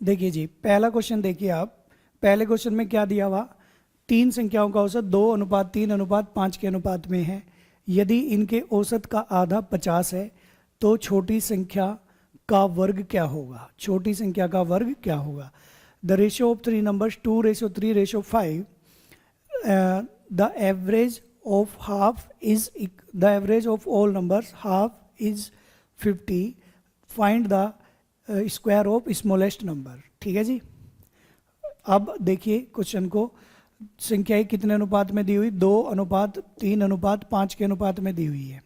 देखिए जी, पहला क्वेश्चन देखिए आप। पहले क्वेश्चन में क्या दिया हुआ, तीन संख्याओं का औसत 2:3:5 के अनुपात में है। यदि इनके औसत का आधा 50 है तो छोटी संख्या का वर्ग क्या होगा? छोटी संख्या का वर्ग क्या होगा? The ratio of three numbers 2:3:5, the average of half is the average of all numbers half is 50, find the square of smallest number. ठीक है जी। अब देखिए क्वेश्चन को, संख्याएं कितने अनुपात में दी हुई? 2:3:5 के अनुपात में दी हुई है।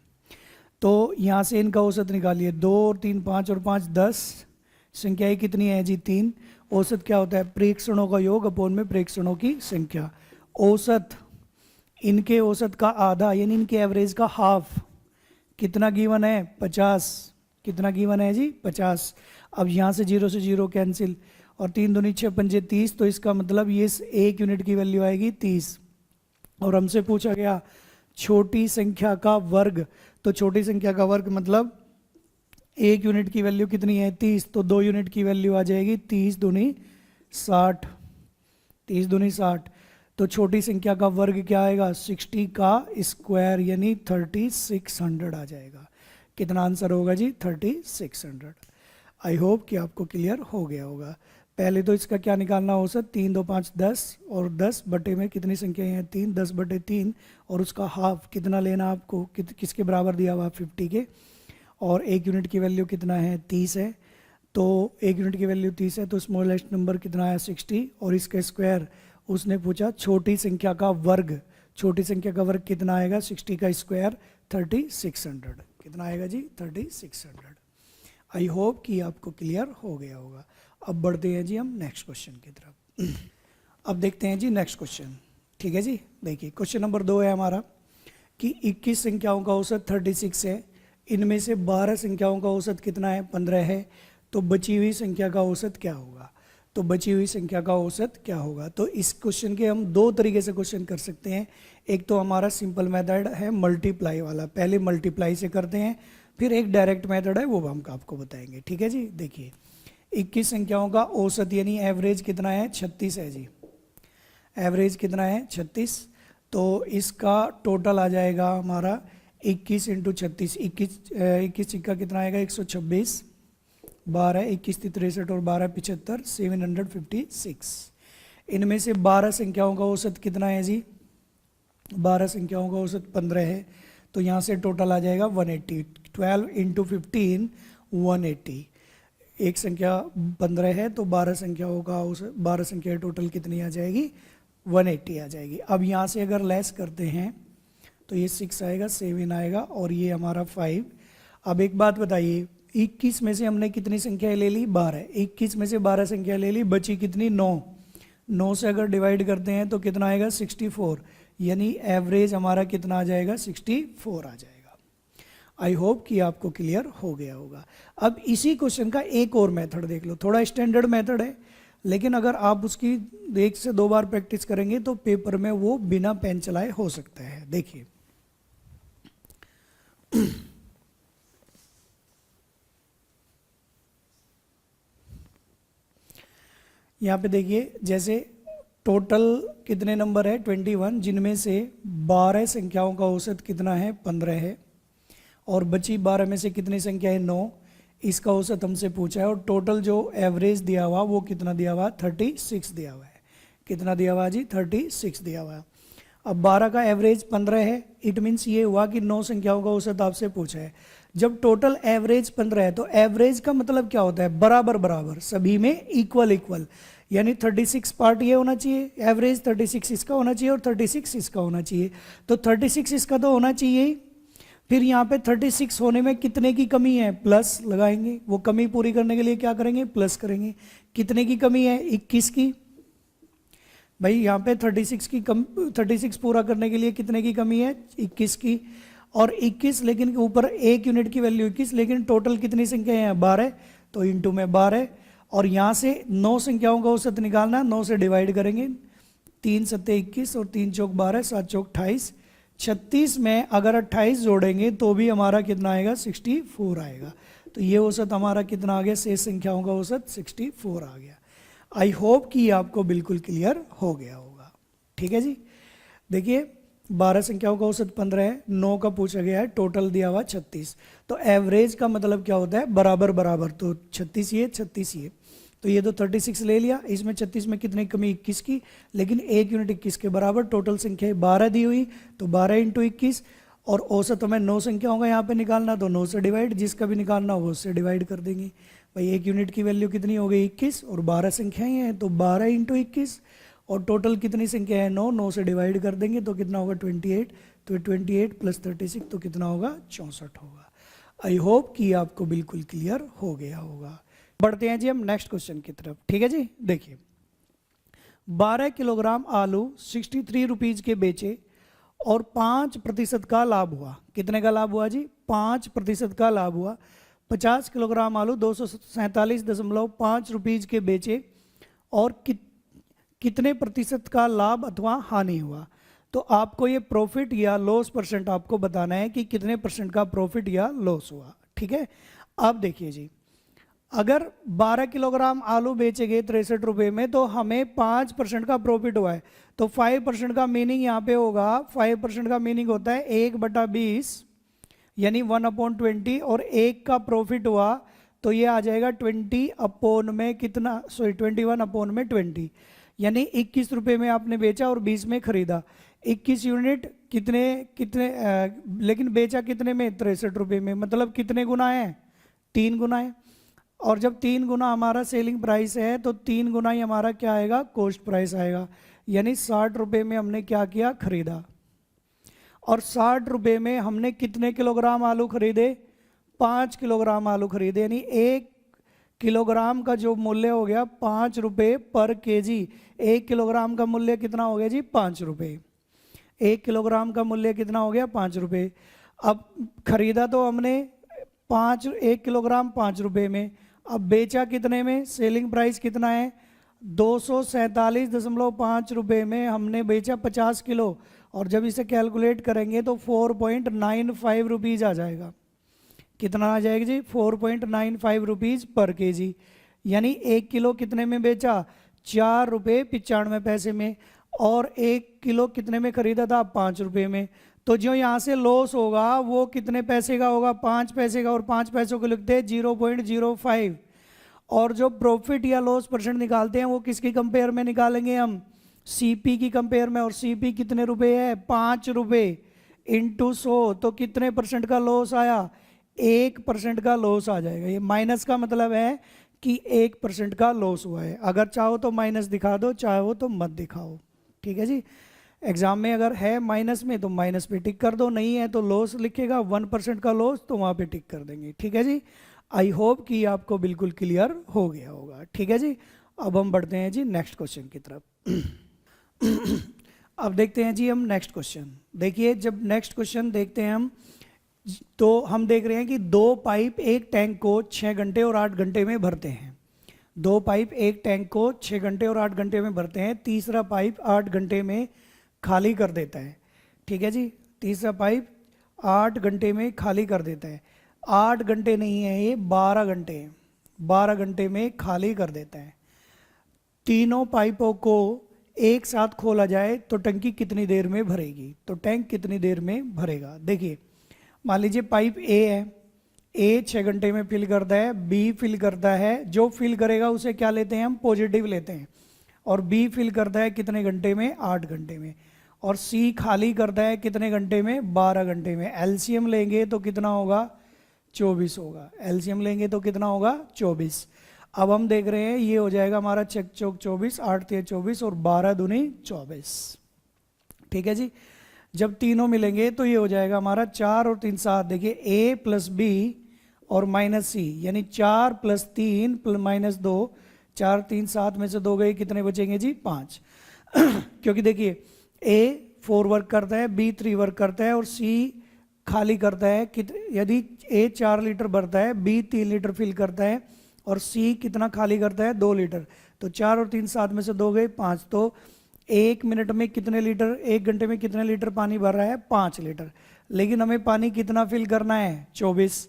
तो यहाँ से इनका औसत निकालिए। 2 और 3 5 और 5 10। संख्याएं कितनी है जी? 3। औसत क्या होता है? प्रेक्षणों का योग अपोन में प्रेक्षणों की संख्या। औसत, इनके औसत का आधा यानी इनके एवरेज का हाफ कितना गिवन है? 50। कितना गिवन है जी? 50। अब यहाँ से 0 से 0 कैंसिल, और 3 दूनी 6 पंजे 30, तो इसका मतलब ये 1 यूनिट की वैल्यू आएगी 30। और हमसे पूछा गया छोटी संख्या का वर्ग, तो छोटी संख्या का वर्ग मतलब 1 यूनिट की वैल्यू कितनी है? 30, तो 2 यूनिट की वैल्यू आ जाएगी 30 दूनी 60। 30 दूनी 60, तो छोटी संख्या का वर्ग क्या आएगा? 60 का स्क्वायर यानी 3600 आ जाएगा। कितना आंसर होगा जी? 3600। आई होप कि आपको क्लियर हो गया होगा। पहले तो इसका क्या निकालना? औसत 3 2 5 10, और 10 बटे में कितनी संख्या है? 3। 10/3, और उसका हाफ कितना लेना आपको? किसके बराबर दिया हुआ? 50 के। और 1 यूनिट की वैल्यू कितना है? 30 है। तो 1 यूनिट की वैल्यू 30 है, तो स्मॉलेस्ट नंबर कितना है? 60। और इसका स्क्वायर उसने पूछा छोटी संख्या का वर्ग। छोटी संख्या का वर्ग कितना आएगा? 60 का स्क्वायर 3600। कितना आएगा जी? 3600। आई होप कि आपको क्लियर हो गया होगा। अब बढ़ते हैं जी हम नेक्स्ट क्वेश्चन की तरफ। अब देखते हैं जी नेक्स्ट क्वेश्चन। ठीक है जी। देखिए क्वेश्चन नंबर 2 है हमारा कि 21 संख्याओं का औसत 36 है। इनमें से 12 संख्याओं का औसत कितना है? 15 है। तो बची हुई संख्या का औसत क्या होगा? तो बची हुई संख्या का औसत क्या होगा? तो इस क्वेश्चन के हम दो तरीके से क्वेश्चन कर सकते हैं। एक तो हमारा सिंपल मेथड है मल्टीप्लाई वाला, पहले मल्टीप्लाई से करते हैं, फिर एक डायरेक्ट मेथड है वो हम आपको बताएंगे। ठीक है जी। देखिए 21 संख्याओं का औसत यानी एवरेज कितना है? 36 है जी। एवरेज कितना है? 36। तो इसका टोटल आ जाएगा हमारा 21 × 36। 21 सिक्का कितना आएगा? 126। 12 21 63 और 12 75, 756। इनमें से 12 संख्याओं का औसत कितना है जी? 12 संख्याओं का औसत 15 है। तो यहाँ से टोटल आ जाएगा 180। 12 × 15 180। एक संख्या 15 है तो 12 संख्याओं का औसत, 12 संख्या टोटल कितनी आ जाएगी? 180 आ जाएगी। अब यहाँ से अगर लेस करते हैं तो ये 6 आएगा, 7 आएगा, और ये हमारा 5। अब एक बात बताइए, 21 में से हमने कितनी संख्या ले ली? 12। 21 में से 12 संख्या ले ली, बची कितनी? 9। 9 से अगर डिवाइड करते हैं तो कितना आएगा? 64। यानी एवरेज हमारा कितना आ जाएगा? 64 आ जाएगा। आई होप कि आपको क्लियर हो गया होगा। अब इसी क्वेश्चन का एक और मेथड देख लो, थोड़ा स्टैंडर्ड मेथड है, लेकिन अगर आप उसकी 1 से 2 बार प्रैक्टिस करेंगे तो पेपर में वो बिना पेन चलाए हो सकता है। देखिए यहाँ पे देखिए, जैसे टोटल कितने नंबर है? 21, जिनमें से 12 संख्याओं का औसत कितना है? 15 है। और बची 12 में से कितनी संख्या है? 9। इसका औसत हमसे पूछा है, और टोटल जो एवरेज दिया हुआ वो कितना दिया हुआ? 36 दिया हुआ है। कितना दिया हुआ जी? 36 दिया हुआ है। अब 12 का एवरेज 15 है, इट मीन्स ये हुआ कि 9 संख्याओं का औसत आपसे पूछा है। जब टोटल एवरेज 15 है तो एवरेज का मतलब क्या होता है? बराबर बराबर, सभी में इक्वल इक्वल, यानी 36 पार्ट ये होना चाहिए, एवरेज 36 इसका होना चाहिए और 36 इसका होना चाहिए। तो 36 इसका तो होना चाहिए ही। फिर यहाँ पे 36 होने में कितने की कमी है? प्लस लगाएंगे। वो कमी पूरी करने के लिए क्या करेंगे? प्लस करेंगे। कितने की कमी है? 21 की। भाई यहाँ पे 36 पूरा करने के लिए कितने की कमी है? 21 की। और 21 लेकिन ऊपर 1 यूनिट की वैल्यू 21, लेकिन टोटल कितनी संख्या है? 12। तो इंटू में 12। और यहाँ से 9 संख्याओं का औसत निकालना, 9 से डिवाइड करेंगे। 3 सत्ते 21 और 3 चौक 12, 7 चौक 28। 36 में अगर 28 जोड़ेंगे तो भी हमारा कितना आएगा? 64 आएगा। तो ये औसत हमारा कितना आ गया? शेष संख्याओं का औसत 64 आ गया। आई होप कि आपको बिल्कुल क्लियर हो गया होगा। ठीक है जी। देखिए 12 संख्याओं का औसत 15 है, 9 का पूछा गया है, टोटल दिया हुआ 36। तो एवरेज का मतलब क्या होता है, बराबर बराबर, तो 36 ये 36 ये, तो ये तो 36 ले लिया, इसमें 36 में कितनी कमी 21 की, लेकिन एक यूनिट 21 के बराबर, टोटल संख्या 12 दी हुई, तो 12 इंटू 21, और औसत हमें 9 संख्याओं का यहाँ पे निकालना, तो 9 से डिवाइड, जिसका भी निकालना हो उससे डिवाइड कर देंगे। भाई एक यूनिट की वैल्यू कितनी हो गई 21, और 12 संख्याएं हैं तो 12 इंटू 21, और टोटल कितनी संख्या है 9, 9 से डिवाइड कर देंगे तो कितना होगा 28, तो 28 प्लस 36 तो कितना होगा 64 होगा। आई होप कि आपको बिल्कुल क्लियर हो गया होगा। बढ़ते हैं जी हम नेक्स्ट क्वेश्चन की तरफ। ठीक है जी। देखिए 12 किलोग्राम आलू 63 रुपीज के बेचे और 5% का लाभ हुआ। कितने का लाभ हुआ जी, 5% का लाभ हुआ। 50 किलोग्राम आलू 247.5 रुपीज के बेचे और कितने प्रतिशत का लाभ अथवा हानि हुआ। तो आपको ये प्रॉफिट या लॉस परसेंट आपको बताना है कि कितने परसेंट का प्रॉफिट या लॉस हुआ। ठीक है। अब देखिए जी, अगर 12 किलोग्राम आलू बेचे गए 63 रुपये में, तो हमें 5% का प्रॉफिट हुआ है। तो 5% का मीनिंग यहाँ पे होगा, 5% का मीनिंग होता है 1/20 यानी 1/20, और 1 का प्रॉफिट हुआ तो ये आ जाएगा 20 अपॉन में कितना, सॉरी 21 अपॉन में 20, यानी 21 रुपये में आपने बेचा और 20 में खरीदा। 21 यूनिट कितने कितने लेकिन बेचा कितने में, 63 रुपये में, मतलब कितने गुना है, 3 गुना है। और जब 3 गुना हमारा सेलिंग प्राइस है तो 3 गुना ही हमारा क्या आएगा, कॉस्ट प्राइस आएगा। यानी 60 रुपये में हमने क्या किया, खरीदा। और 60 रुपये में हमने कितने किलोग्राम आलू खरीदे, 5 किलोग्राम आलू खरीदे, यानी 1 किलोग्राम का जो मूल्य हो गया 5 रुपये पर केजी। 1 किलोग्राम का मूल्य कितना हो गया जी, 5 रुपये। 1 किलोग्राम का मूल्य कितना हो गया, 5 रुपये। अब खरीदा तो हमने 1 किलोग्राम 5 रुपये में, अब बेचा कितने में, सेलिंग प्राइस कितना है 247.5 रुपये में हमने बेचा 50 किलो, और जब इसे कैलकुलेट करेंगे तो 4.95 रुपीज़ आ जाएगा। कितना आ जाएगा जी, 4.95 रुपीज़ पर केजी। यानी 1 किलो कितने में बेचा, 4 रुपये 95 पैसे में, और 1 किलो कितने में खरीदा था, 5 रुपये में। तो जो यहाँ से लॉस होगा वो कितने पैसे का होगा, 5 पैसे का, और 5 पैसों को लिखते हैं 0.05। और जो प्रॉफिट या लॉस परसेंट निकालते हैं वो किसकी कंपेयर में निकालेंगे हम, सीपी की कंपेयर में। और सीपी कितने रुपए है, 5 रुपये इंटू 100, तो कितने परसेंट का लॉस आया, 1% का लॉस आ जाएगा। ये माइनस का मतलब है कि 1% का लॉस हुआ है। अगर चाहो तो माइनस दिखा दो, चाहो तो मत दिखाओ। ठीक है जी। एग्जाम में अगर है माइनस में तो माइनस पे टिक कर दो, नहीं है तो लॉस लिखेगा, 1% का लॉस तो वहाँ पे टिक कर देंगे। ठीक है जी। आई होप कि आपको बिल्कुल क्लियर हो गया होगा। ठीक है जी। अब हम बढ़ते हैं जी नेक्स्ट क्वेश्चन की तरफ। अब देखते हैं जी हम नेक्स्ट क्वेश्चन। देखिए जब नेक्स्ट क्वेश्चन देखते हैं हम, तो हम देख रहे हैं कि 2 पाइप एक टैंक को 6 घंटे और 8 घंटे में भरते हैं। 2 पाइप एक टैंक को 6 घंटे और 8 घंटे में भरते हैं, तीसरा पाइप 8 घंटे में खाली कर देता है। ठीक है जी। तीसरा पाइप 8 घंटे में खाली कर देता है। 8 घंटे नहीं है ये, 12 घंटे, 12 घंटे में खाली कर देता है। तीनों पाइपों को एक साथ खोला जाए तो टंकी कितनी देर में भरेगी, तो टैंक कितनी देर में भरेगा। देखिए मान लीजिए पाइप ए है, ए 6 घंटे में फिल करता है, बी फिल करता है, जो फिल करेगा उसे क्या लेते हैं हम, पॉजिटिव लेते हैं। और बी फिल करता है कितने घंटे में, 8 घंटे में। और सी खाली करता है कितने घंटे में, 12 घंटे में। एलसीएम लेंगे तो कितना होगा, 24 होगा। एलसीएम लेंगे तो कितना होगा, 24। अब हम देख रहे हैं ये हो जाएगा हमारा चक चौक 24, 8 3 24 और 12 दूनी 24। ठीक है जी। जब तीनों मिलेंगे तो ये हो जाएगा हमारा 4 और 3 7। देखिए ए प्लस बी और माइनस सी, यानी 4 प्लस 3 प्लस माइनस 2, 4 3 7 में से 2 गए, कितने बचेंगे जी, 5। क्योंकि देखिए ए 4 वर्क करता है, बी 3 वर्क करता है और सी खाली करता है। यदि ए 4 लीटर भरता है, बी 3 लीटर फिल करता है और सी कितना खाली करता है, 2 लीटर। तो 4 और 3 7 में से 2 गए, 5। तो 1 मिनट में कितने लीटर, 1 घंटे में कितने लीटर पानी भर रहा है, 5 लीटर। लेकिन हमें पानी कितना फिल करना है, 24।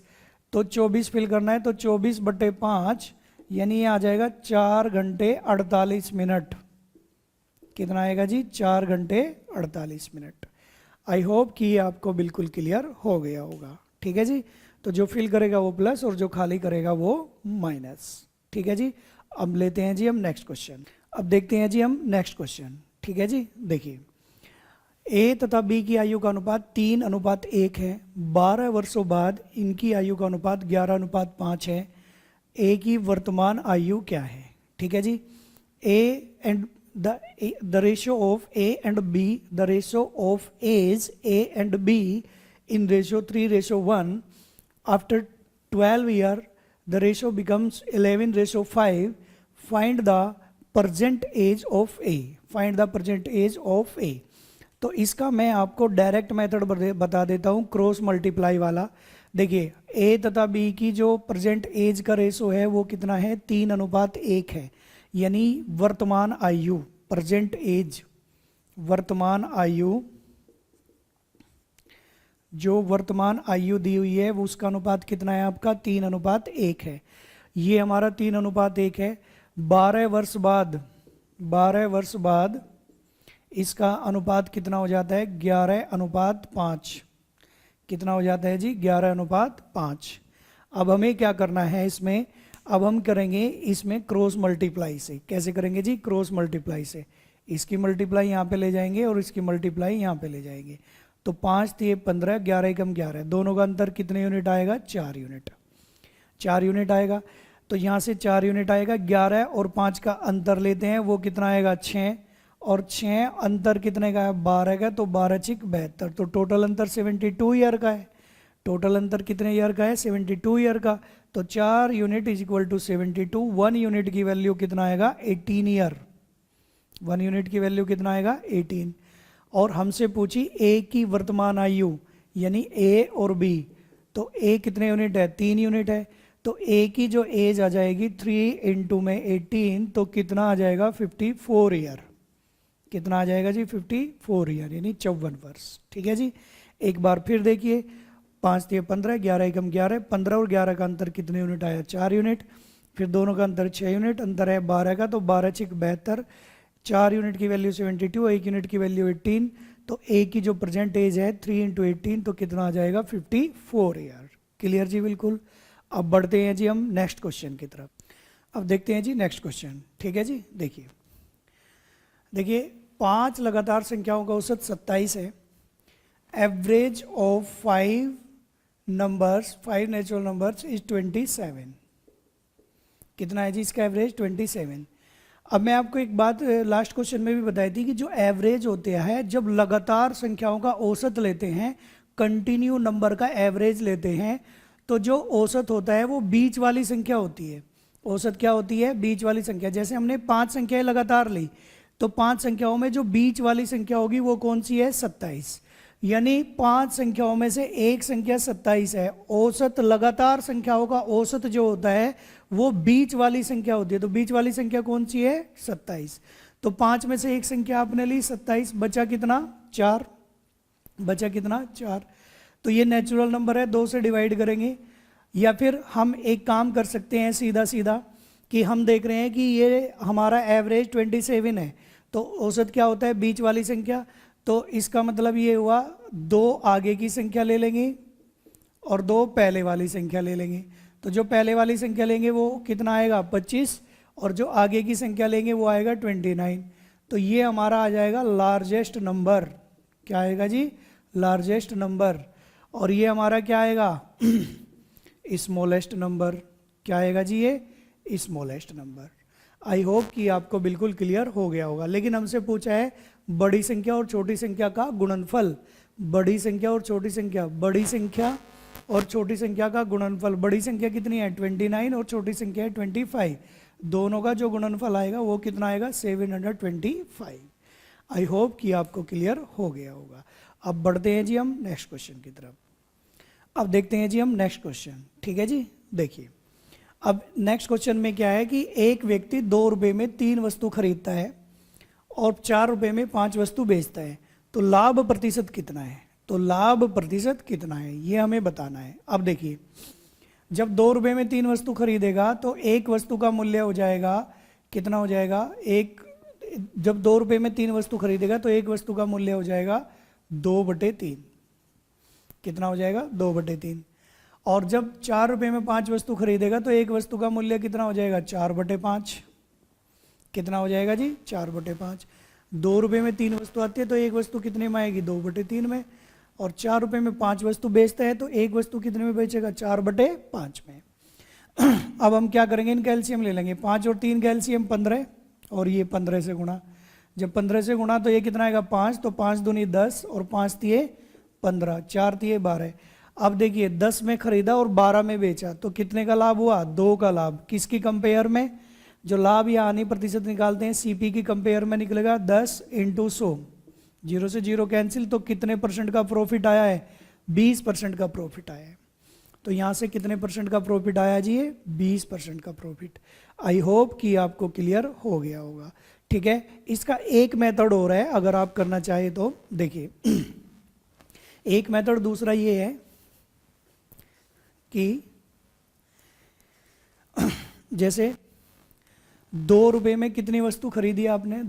तो 24 फिल करना है, तो 24/5 यानी ये आ जाएगा 4 घंटे 48 मिनट। कितना आएगा जी? 4 घंटे 48 मिनट। आई होप कि ये आपको बिल्कुल क्लियर हो गया होगा। ठीक है जी, तो जो फिल करेगा वो प्लस और जो खाली करेगा वो माइनस। ठीक है जी, अब लेते हैं जी हम नेक्स्ट क्वेश्चन। अब देखते हैं जी हम नेक्स्ट क्वेश्चन। ठीक है जी, देखिए ए तथा बी की आयु का अनुपात 3:1 है। 12 वर्षों बाद इनकी आयु का अनुपात 11:5 है। ए की वर्तमान आयु क्या है? ठीक है जी, A and the ratio of A and B, the ratio of age A and B in ratio 3:1. After 12 year, the ratio becomes 11:5. Find the present age of A. Find the present age of A. तो इसका मैं आपको direct method बता देता हूँ, cross multiply वाला। देखिए ए तथा बी की जो प्रेजेंट एज का रेशो है वो कितना है? 3:1 है। यानी वर्तमान आयु, प्रेजेंट एज, वर्तमान आयु, जो वर्तमान आयु दी हुई है वो उसका अनुपात कितना है आपका? 3:1 है। ये हमारा 3:1 है। 12 वर्ष बाद, 12 वर्ष बाद इसका अनुपात कितना हो जाता है? 11:5। कितना हो जाता है जी? 11:5। अब हमें क्या करना है इसमें? अब हम करेंगे इसमें क्रॉस मल्टीप्लाई से। कैसे करेंगे जी? क्रॉस मल्टीप्लाई से। इसकी मल्टीप्लाई यहाँ पे ले जाएंगे और इसकी मल्टीप्लाई यहाँ पे ले जाएंगे। तो 5 × 15, 11 × 11, दोनों का अंतर कितने यूनिट आएगा? 4 यूनिट। 4 यूनिट आएगा। तो यहाँ से 4 यूनिट आएगा। 11 और 5 का अंतर लेते हैं, वो कितना आएगा? 6। और 6 अंतर कितने का है? 12 का। तो 12 × 6 72। तो टोटल अंतर 72 ईयर का है। टोटल अंतर कितने ईयर का है? 72 ईयर का। तो 4 unit is equal to 72। 1 unit की वैल्यू कितना आएगा? 18 ईयर। 1 यूनिट की वैल्यू कितना आएगा? 18। और हमसे पूछी ए की वर्तमान आयु, यानी ए और बी। तो ए कितने यूनिट है? 3 यूनिट है। तो ए की जो एज आ जाएगी 3 × में 18, तो कितना आ जाएगा? 54 ईयर। कितना आ जाएगा जी? 54 ईयर, यानी 54 वर्ष। ठीक है जी, एक बार फिर देखिए, 5 × 15, 11 × 11, 15 और 11 का अंतर कितने यूनिट आया? 4 यूनिट। फिर दोनों का अंतर 6 यूनिट, अंतर है 12 का। तो 12 × 6 72। 4 यूनिट की वैल्यू 72, 1 यूनिट की वैल्यू 18। तो ए की जो प्रेजेंट एज है 3 × 18, तो कितना आ जाएगा? 54 ईयर। क्लियर जी? बिल्कुल। अब बढ़ते हैं जी हम नेक्स्ट क्वेश्चन की तरफ। अब देखते हैं जी नेक्स्ट क्वेश्चन। ठीक है जी, देखिए देखिए 5 लगातार संख्याओं का औसत 27 है। Average of 5 numbers, 5 natural numbers is 27। कितना है जी इसका एवरेज? 27। अब मैं आपको एक बात लास्ट क्वेश्चन में भी बताई थी कि जो एवरेज होते हैं, जब लगातार संख्याओं का औसत लेते हैं, कंटिन्यू नंबर का एवरेज लेते हैं, तो जो औसत होता है वो बीच वाली संख्या होती है। औसत क्या होती है? बीच वाली संख्या। जैसे हमने 5 संख्याएं लगातार ली, तो 5 संख्याओं में जो बीच वाली संख्या होगी वो कौन सी है? 27। यानी 5 संख्याओं में से एक संख्या 27 है। औसत, लगातार संख्याओं का औसत जो होता है वो बीच वाली संख्या होती है। तो बीच वाली संख्या कौन सी है? 27। तो 5 में से एक संख्या आपने ली 27, बचा कितना? 4। बचा कितना? 4। तो ये नेचुरल नंबर है, 2 से डिवाइड करेंगे। या फिर हम एक काम कर सकते हैं सीधा सीधा, कि हम देख रहे हैं कि ये हमारा एवरेज 27 है, तो औसत क्या होता है? बीच वाली संख्या। तो इसका मतलब ये हुआ 2 आगे की संख्या ले लेंगे और 2 पहले वाली संख्या ले लेंगे। तो जो पहले वाली संख्या लेंगे वो कितना आएगा? 25। और जो आगे की संख्या लेंगे वो आएगा 29। तो ये हमारा आ जाएगा लार्जेस्ट नंबर। क्या आएगा जी? Largest number. और ये हमारा क्या आएगा? Smallest number. क्या आएगा जी? ये स्मॉलेस्ट नंबर। आई होप कि आपको बिल्कुल क्लियर हो गया होगा। लेकिन हमसे पूछा है बड़ी संख्या और छोटी संख्या का गुणनफल। बड़ी संख्या और छोटी संख्या, बड़ी संख्या और छोटी संख्या का गुणनफल। बड़ी संख्या कितनी है? 29 और छोटी संख्या है 25। दोनों का जो गुणनफल आएगा वो कितना आएगा? 725। आई होप कि आपको क्लियर हो गया होगा। अब बढ़ते हैं जी हम नेक्स्ट क्वेश्चन की तरफ। अब देखते हैं जी हम नेक्स्ट क्वेश्चन। ठीक है जी, देखिए अब नेक्स्ट क्वेश्चन में क्या है कि एक व्यक्ति 2 रुपये में 3 वस्तु खरीदता है और 4 रुपये में 5 वस्तु बेचता है, तो लाभ प्रतिशत कितना है? तो लाभ प्रतिशत कितना है ये हमें बताना है। अब देखिए, जब 2 रुपये में 3 वस्तु खरीदेगा तो एक वस्तु का मूल्य हो जाएगा, कितना हो जाएगा, जब 2 रुपये में 3 वस्तु खरीदेगा तो एक वस्तु का मूल्य हो जाएगा 2/3। कितना हो जाएगा, 2/3। और जब 4 रुपये में 5 वस्तु खरीदेगा तो एक वस्तु का मूल्य कितना हो जाएगा, 4/5। कितना हो जाएगा जी, 4/5। 2 रुपये में 3 वस्तु आती है तो एक वस्तु कितने में आएगी, 2/3 में। और 4 रुपये में 5 वस्तु बेचता है तो एक वस्तु कितने में बेचेगा, 4/5 में। अब हम क्या करेंगे, इन कैल्शियम ले लेंगे, 5 और 3 कैल्शियम 15, और ये 15 से गुणा। जब 15 से गुणा तो ये कितना आएगा, 5, तो 5 दूनी 10 और 5 तिये 15, 4 तिये 12। अब देखिए 10 में खरीदा और 12 में बेचा तो कितने का लाभ हुआ, 2 का लाभ। किसकी कंपेयर में, जो लाभ या हानि प्रतिशत निकालते हैं सीपी की कंपेयर में निकलेगा 10 × 100, 0 से 0 कैंसिल, तो कितने % का प्रॉफिट आया है, 20% का प्रॉफिट आया है। तो यहाँ से कितने % का प्रॉफिट आया जी, ये 20% का प्रॉफिट। आई होप कि आपको क्लियर हो गया होगा। ठीक है, इसका एक मेथड और है अगर आप करना चाहे तो। देखिए एक मेथड दूसरा ये है कि जैसे 2 रुपये में कितनी वस्तु खरीदी आपने,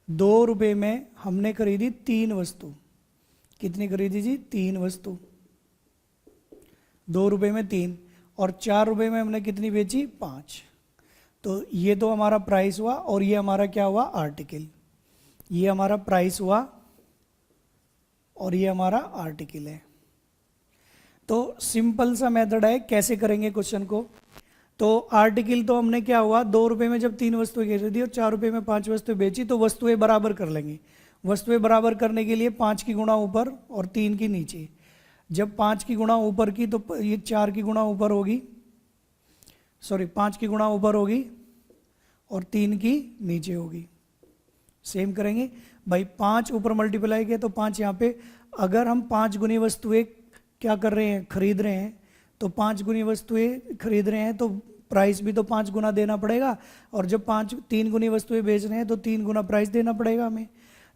2 रुपये में हमने खरीदी 3 वस्तु। कितनी खरीदी जी, 3 वस्तु। 2 रुपये में 3, और 4 रुपये में हमने कितनी बेची, 5। तो ये तो हमारा प्राइस हुआ, और ये हमारा क्या हुआ, आर्टिकल। ये हमारा प्राइस हुआ और ये हमारा आर्टिकल है। तो सिंपल सा मेथड है, कैसे करेंगे क्वेश्चन को। तो आर्टिकल तो हमने क्या हुआ, 2 रुपये में जब 3 वस्तुएं खरीदी और 4 रुपये में 5 वस्तुएं बेची तो वस्तुएं बराबर कर लेंगे। वस्तुएं बराबर करने के लिए 5 की गुणा ऊपर और 3 की नीचे। जब 5 की गुणा ऊपर की तो ये 4 की गुणा ऊपर होगी, 5 की गुणा ऊपर होगी और 3 की नीचे होगी। सेम करेंगे भाई, 5 ऊपर मल्टीप्लाई किया तो 5 यहाँ पे। अगर हम 5 गुनी वस्तुएं क्या कर रहे हैं, खरीद रहे हैं, तो 5 गुनी वस्तुएं खरीद रहे हैं तो प्राइस भी तो 5 गुना देना पड़ेगा। और जब 3 गुनी वस्तुएं बेच रहे हैं तो 3 गुना प्राइस देना पड़ेगा हमें।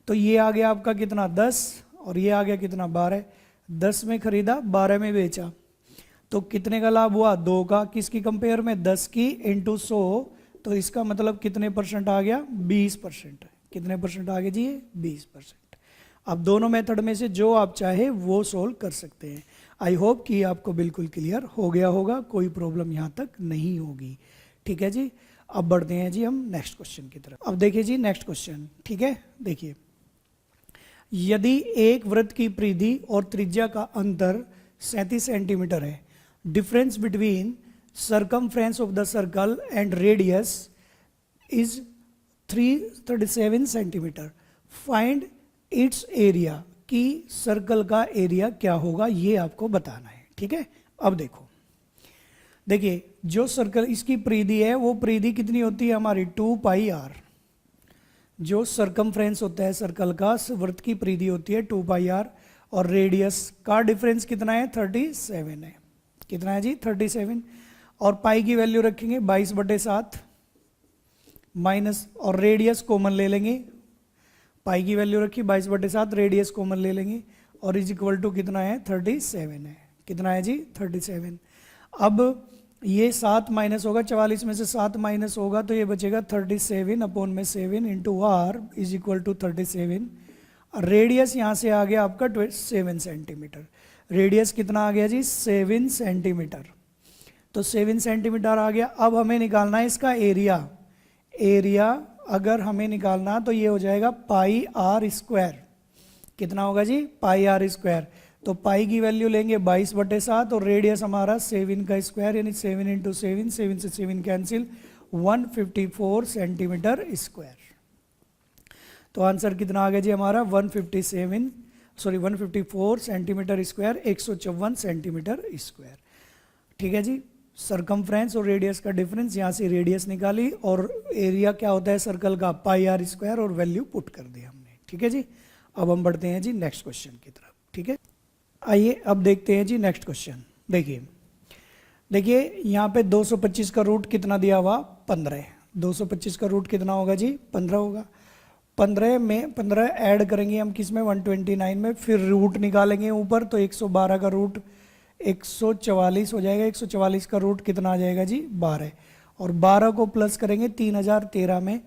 तो ये आ गया आपका कितना, 10, और ये आ गया कितना, 12। 10 में खरीदा, 12 में बेचा, तो कितने का लाभ हुआ, 2 का। किसकी कंपेयर में, 10 की × 100, तो इसका मतलब कितने % आ गया, 20%। कितने % आ गए जी, 20%। अब दोनों मेथड में से जो आप चाहे वो सोल्व कर सकते हैं। आई होप कि आपको बिल्कुल क्लियर हो गया होगा, कोई प्रॉब्लम यहाँ तक नहीं होगी। ठीक है जी, अब बढ़ते हैं जी हम नेक्स्ट क्वेश्चन की तरफ। अब देखिए जी नेक्स्ट क्वेश्चन, ठीक है। देखिए, यदि एक वृत्त की परिधि और त्रिज्या का अंतर 37 सेंटीमीटर है, difference between circumference of the circle and radius is 337 centimetre, find its area, कि सर्कल का एरिया क्या होगा ये आपको बताना है। ठीक है, अब देखिए जो सर्कल इसकी परिधि है वो परिधि कितनी होती है हमारी, 2πr। जो सर्कमफ्रेंस होता है सर्कल का, वृत्त की परिधि होती है 2πr, और रेडियस का डिफरेंस कितना है, 37 है। कितना है जी, 37। और पाई की वैल्यू रखेंगे 22/7 माइनस, और रेडियस कॉमन ले लेंगे। पाई की वैल्यू रखी 22/7, रेडियस कॉमन ले लेंगे, और इज इक्वल टू कितना है, 37 है। कितना है जी, 37। अब ये 7 माइनस होगा, 44 में से 7 माइनस होगा तो ये बचेगा 37/7 into R is equal to 37। Radius यहाँ से आ गया आपका 7 सेंटीमीटर। रेडियस कितना आ गया जी, 7 सेंटीमीटर। तो 7 सेंटीमीटर आ गया। अब हमें निकालना है इसका एरिया। एरिया अगर हमें निकालना तो ये हो जाएगा πr²। कितना होगा जी, πr²। तो पाई की वैल्यू लेंगे 22/7, और रेडियस हमारा 7 का स्क्वायर, यानी 7 × 7, 7 से 7 कैंसिल, 154 सेंटीमीटर स्क्वायर। तो आंसर कितना आ गया जी हमारा, 154 सेंटीमीटर स्क्वायर, 154 सेंटीमीटर स्क्वायर। ठीक है जी, सर्कमफ्रेंस और रेडियस का डिफरेंस, यहाँ से रेडियस निकाली, और एरिया क्या होता है सर्कल का, πr², और वैल्यू पुट कर दी हमने। ठीक है जी, अब हम बढ़ते हैं जी नेक्स्ट क्वेश्चन की तरफ। ठीक है, आइए अब देखते हैं जी नेक्स्ट क्वेश्चन। देखिए यहाँ पे 225 का रूट कितना दिया हुआ, 15। 225 का रूट कितना होगा जी, 15 होगा। 15 में 15 ऐड करेंगे हम किस में, 129 में, फिर रूट निकालेंगे ऊपर, तो 112 का रूट 144 हो जाएगा। 144 का रूट कितना आ जाएगा जी 12, और 12 को प्लस करेंगे 3013 में,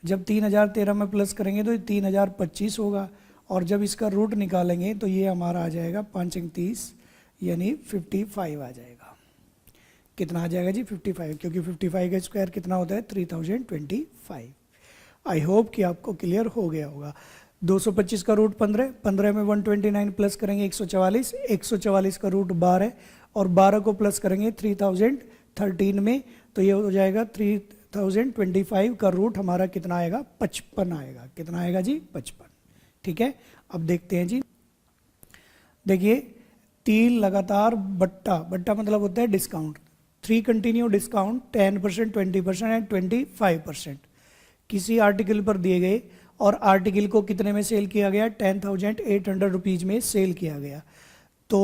जब 3013 में प्लस करेंगे तो ये 3025 होगा, और जब इसका रूट निकालेंगे तो ये हमारा आ जाएगा 5 × 30 यानी 55 आ जाएगा। कितना आ जाएगा जी 55, क्योंकि 55 का स्क्वायर कितना होता है 3025। आई होप कि आपको क्लियर हो गया होगा। 225 का रूट 15, 15 में 129 प्लस करेंगे 144, 144 का रूट 12, और 12 को प्लस करेंगे 3013 में, तो ये हो जाएगा 3025 का रूट हमारा कितना आएगा 55 आएगा। कितना आएगा जी 55। ठीक है, अब देखते हैं जी। देखिए 3 लगातार बट्टा, बट्टा मतलब होता है डिस्काउंट, 3 कंटिन्यू डिस्काउंट 10%, 20% एंड 25% किसी आर्टिकल पर दिए गए, और आर्टिकल को कितने में सेल किया गया 10,800 रुपीज में सेल किया गया। तो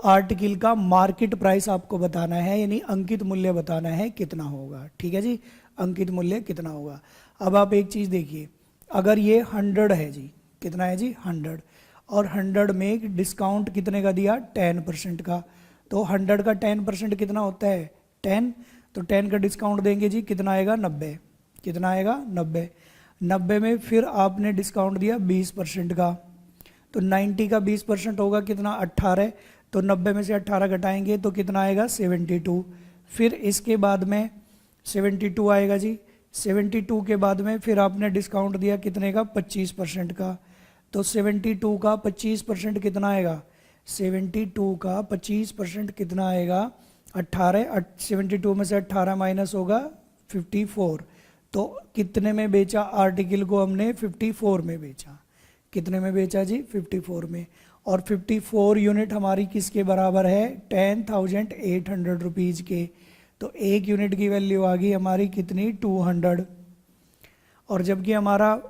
आर्टिकल का मार्केट प्राइस आपको बताना है, यानी अंकित मूल्य बताना है कितना होगा। ठीक है जी, अंकित मूल्य कितना होगा। अब आप एक चीज देखिए, अगर ये 100 है जी, कितना है जी 100, और 100 में डिस्काउंट कितने का दिया 10% का, तो 100 का 10% कितना होता है 10, तो 10 का डिस्काउंट देंगे जी कितना आएगा 90। कितना आएगा 90। 90 में फिर आपने डिस्काउंट दिया 20% का, तो 90 का 20% होगा कितना 18, तो 90 में से 18 घटाएंगे तो कितना आएगा 72। फिर इसके बाद में 72 आएगा जी, 72 के बाद में फिर आपने डिस्काउंट दिया कितने का 25% का, तो 72 का 25% कितना आएगा, 72 का 25% कितना आएगा 18, 72 में से 18 माइनस होगा 54, तो कितने में बेचा आर्टिकल को हमने 54 में बेचा। कितने में बेचा जी 54 में, और 54 यूनिट हमारी किसके बराबर है 10,800 रुपीज के, तो एक यूनिट की वैल्यू आ गई हमारी कितनी 200, और जबकि हमारा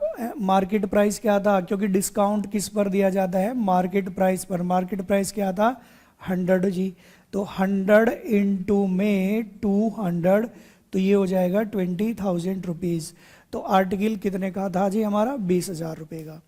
मार्केट प्राइस क्या था, क्योंकि डिस्काउंट किस पर दिया जाता है मार्केट प्राइस पर, मार्केट प्राइस क्या था 100 जी, तो 100 इंटू में 200, तो ये हो जाएगा 20,000 रुपीज़। तो आर्टिकल कितने का था जी हमारा 20,000 रुपये का।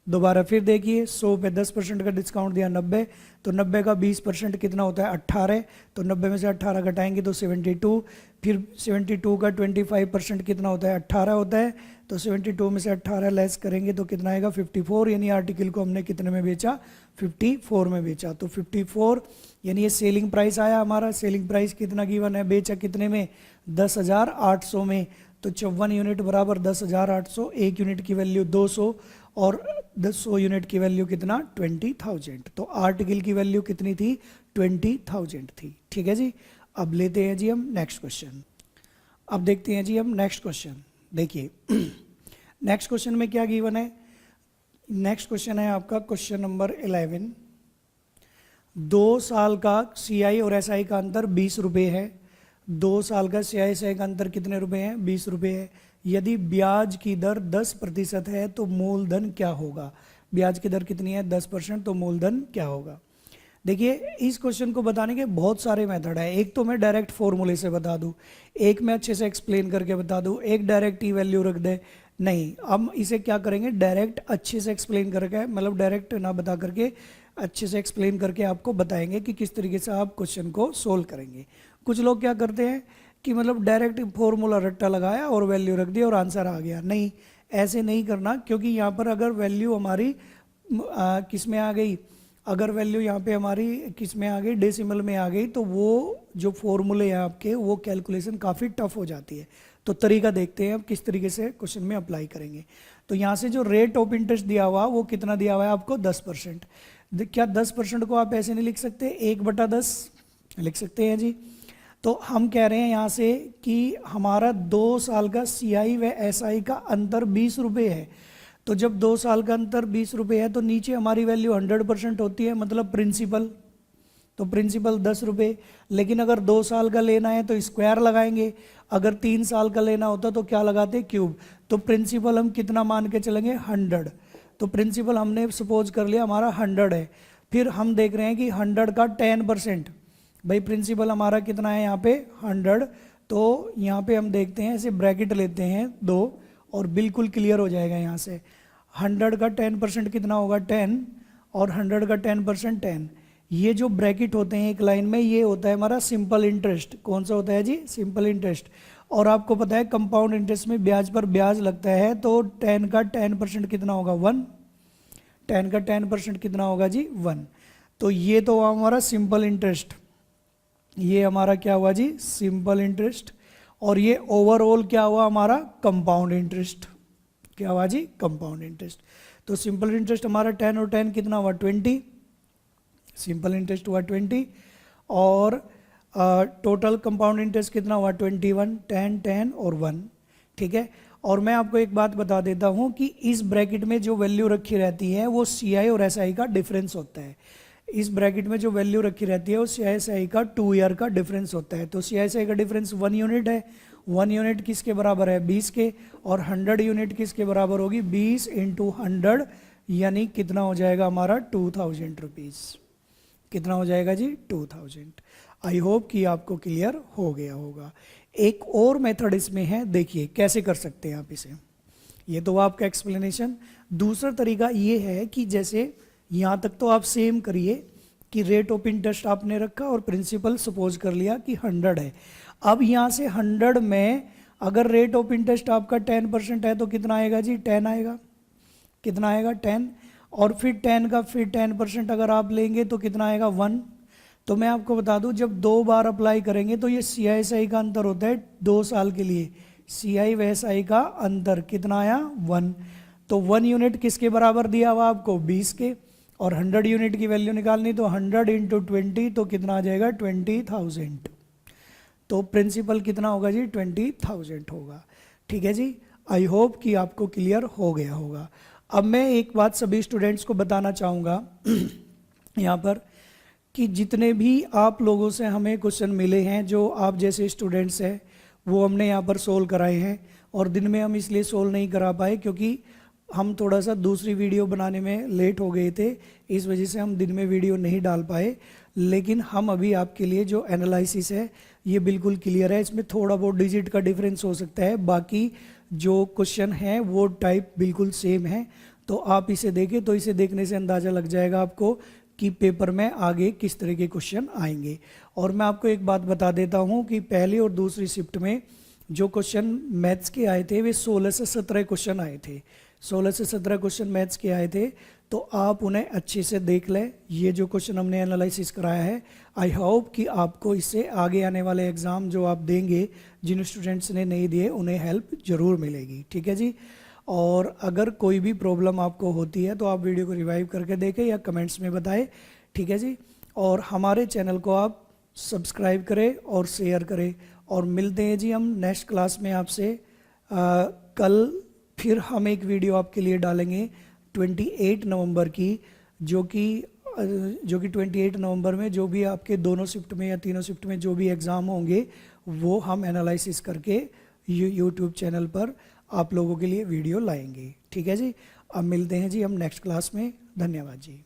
दोबारा फिर देखिए 100 पे 10% का डिस्काउंट दिया 90, तो 90 का 20% कितना होता है 18, तो 90 में से 18 घटाएंगे तो 72, फिर 72 का 25% कितना होता है 18 होता है, तो 72 में से 18 लेस करेंगे तो कितना आएगा 54, यानी आर्टिकल को हमने कितने में बेचा 54 में बेचा। तो 54 यानी ये सेलिंग प्राइस आया हमारा, सेलिंग प्राइस कितना गिवन है, बेचा कितने में 10,800 में, तो 54 यूनिट बराबर 10,800, एक यूनिट की वैल्यू 200, और 100 यूनिट की वैल्यू कितना 20,000, तो आर्टिकल की वैल्यू कितनी थी 20,000 थी। ठीक है जी, अब लेते हैं जी हम नेक्स्ट क्वेश्चन। अब देखते हैं जी हम नेक्स्ट क्वेश्चन। देखिए नेक्स्ट क्वेश्चन में क्या गिवन है, नेक्स्ट क्वेश्चन है आपका क्वेश्चन नंबर 11। 2 साल का CI और SI का अंतर 20 रुपये है। 2 साल का CI SI का अंतर कितने रुपए हैं 20 रुपये है। यदि ब्याज की दर 10% है तो मूलधन क्या होगा। ब्याज की दर कितनी है 10%, तो मूलधन क्या होगा। देखिए इस क्वेश्चन को बताने के बहुत सारे मेथड है, एक तो मैं डायरेक्ट फॉर्मूले से बता दूं, एक मैं अच्छे से एक्सप्लेन करके बता दूं, एक डायरेक्ट ही वैल्यू रख दे। नहीं, हम इसे क्या करेंगे डायरेक्ट अच्छे से एक्सप्लेन करके, मतलब डायरेक्ट ना बता करके अच्छे से एक्सप्लेन करके आपको बताएंगे कि किस तरीके से आप क्वेश्चन को सोल्व करेंगे। कुछ लोग क्या करते हैं कि मतलब डायरेक्ट फॉर्मूला रट्टा लगाया और वैल्यू रख दिया और आंसर आ गया। नहीं, ऐसे नहीं करना, क्योंकि यहाँ पर अगर वैल्यू हमारी किस में आ गई, अगर वैल्यू यहाँ पे हमारी किस में आ गई डेसिमल में आ गई, तो वो जो फॉर्मूले हैं आपके वो कैलकुलेशन काफ़ी टफ हो जाती है। तो तरीका देखते हैं अब किस तरीके से क्वेश्चन में अप्लाई करेंगे। तो यहाँ से जो रेट ऑफ इंटरेस्ट दिया हुआ वो कितना दिया हुआ है आपको 10%। क्या 10% को आप ऐसे नहीं लिख सकते, 1/10 लिख सकते हैं जी। तो हम कह रहे हैं यहाँ से कि हमारा 2 साल का CI व SI का अंतर 20 रुपये है। तो जब 2 साल का अंतर 20 रुपये है तो नीचे हमारी वैल्यू 100% होती है, मतलब प्रिंसिपल, तो प्रिंसिपल 10 रुपये। लेकिन अगर 2 साल का लेना है तो स्क्वायर लगाएंगे, अगर 3 साल का लेना होता तो क्या लगाते क्यूब। तो प्रिंसिपल हम कितना मान के चलेंगे 100, तो प्रिंसिपल हमने सपोज कर लिया हमारा 100 है। फिर हम देख रहे हैं कि 100 का 10%, भाई प्रिंसिपल हमारा कितना है यहाँ पे 100, तो यहाँ पे हम देखते हैं ऐसे ब्रैकेट लेते हैं 2 और बिल्कुल क्लियर हो जाएगा यहाँ से। 100 का 10% कितना होगा 10, और 100 का 10% 10, ये जो ब्रैकेट होते हैं एक लाइन में, ये होता है हमारा सिंपल इंटरेस्ट। कौन सा होता है जी? Simple interest. और आपको पता है कंपाउंड इंटरेस्ट में ब्याज पर ब्याज लगता है, तो 10 का 10% कितना होगा? 1। 10 का 10% कितना होगा जी? 1। तो ये तो हुआ हमारा सिंपल इंटरेस्ट, ये हमारा क्या हुआ जी? Simple interest. और ये ओवरऑल क्या हुआ हमारा? Compound interest. क्या हुआ जी? Compound interest. तो सिंपल इंटरेस्ट हमारा 10 और 10 कितना हुआ? 20। सिंपल इंटरेस्ट हुआ 20 और टोटल कंपाउंड इंटरेस्ट कितना हुआ? 21। 10 10 और 1। ठीक है। और मैं आपको एक बात बता देता हूं कि इस ब्रैकेट में जो वैल्यू रखी रहती है वो सीआई और एसआई का डिफरेंस होता है। इस ब्रैकेट में जो वैल्यू रखी रहती है वो सीआईएसआई का 2 ईयर का डिफरेंस होता है। तो सीआईएसआई का डिफरेंस 1 यूनिट है। 1 यूनिट किसके बराबर है? 20 के। और 100 यूनिट किसके बराबर होगी? 20 इंटू 100, यानी कितना हो जाएगा हमारा? 2000 रुपीज़। कितना हो जाएगा जी? 2000। आई होप कि आपको क्लियर हो गया होगा। एक और मेथड इसमें है, देखिए कैसे कर सकते हैं आप इसे। ये तो आपका एक्सप्लेनेशन। दूसरा तरीका ये है कि जैसे यहाँ तक तो आप सेम करिए कि रेट ऑफ इंटरेस्ट आपने रखा और प्रिंसिपल सपोज कर लिया कि 100 है। अब यहाँ से 100 में अगर रेट ऑफ इंटरेस्ट आपका 10% है तो कितना आएगा जी? 10 आएगा। कितना आएगा? 10। और फिर 10 का फिर 10% अगर आप लेंगे तो कितना आएगा? 1। तो मैं आपको बता दूं, जब 2 बार अप्लाई करेंगे तो ये सीआईएसआई का अंतर होता है 2 साल के लिए। सीआई व एसआई का अंतर कितना आया? 1। तो 1 यूनिट किसके बराबर दिया हुआ आपको? 20 के। और 100 यूनिट की वैल्यू निकालनी, तो 100 इंटू 20 तो कितना आ जाएगा? 20,000। तो प्रिंसिपल कितना होगा जी? 20,000 होगा। ठीक है जी। आई होप कि आपको क्लियर हो गया होगा। अब मैं एक बात सभी स्टूडेंट्स को बताना चाहूँगा यहाँ पर, कि जितने भी आप लोगों से हमें क्वेश्चन मिले हैं, जो आप जैसे स्टूडेंट्स हैं, वो हमने यहाँ पर सोल्व कराए हैं। और दिन में हम इसलिए सोल्व नहीं करा पाए क्योंकि हम थोड़ा सा दूसरी वीडियो बनाने में लेट हो गए थे, इस वजह से हम दिन में वीडियो नहीं डाल पाए। लेकिन हम अभी आपके लिए जो एनालिसिस है ये बिल्कुल क्लियर है। इसमें थोड़ा बहुत डिजिट का डिफरेंस हो सकता है, बाकी जो क्वेश्चन है वो टाइप बिल्कुल सेम है। तो आप इसे देखें, तो इसे देखने से अंदाज़ा लग जाएगा आपको कि पेपर में आगे किस तरह के क्वेश्चन आएंगे। और मैं आपको एक बात बता देता हूँ कि पहली और दूसरी शिफ्ट में जो क्वेश्चन मैथ्स के आए थे वे 16 से 17 क्वेश्चन आए थे। 16 से 17 क्वेश्चन मैथ्स के आए थे, तो आप उन्हें अच्छे से देख लें। ये जो क्वेश्चन हमने एनालिसिस कराया है, आई होप कि आपको इससे आगे आने वाले एग्ज़ाम जो आप देंगे, जिन स्टूडेंट्स ने नहीं दिए उन्हें हेल्प ज़रूर मिलेगी। ठीक है जी। और अगर कोई भी प्रॉब्लम आपको होती है तो आप वीडियो को रिवाइव करके देखें या कमेंट्स में बताएं। ठीक है जी। और हमारे चैनल को आप सब्सक्राइब करें और शेयर करें। और मिलते हैं जी हम नेक्स्ट क्लास में आपसे। कल फिर हम एक वीडियो आपके लिए डालेंगे 28 नवंबर की, जो कि 28 नवंबर में जो भी आपके दोनों शिफ्ट में या तीनों शिफ्ट में जो भी एग्ज़ाम होंगे वो हम एनालिसिस करके यूट्यूब चैनल पर आप लोगों के लिए वीडियो लाएंगे। ठीक है जी। अब मिलते हैं जी हम नेक्स्ट क्लास में। धन्यवाद जी।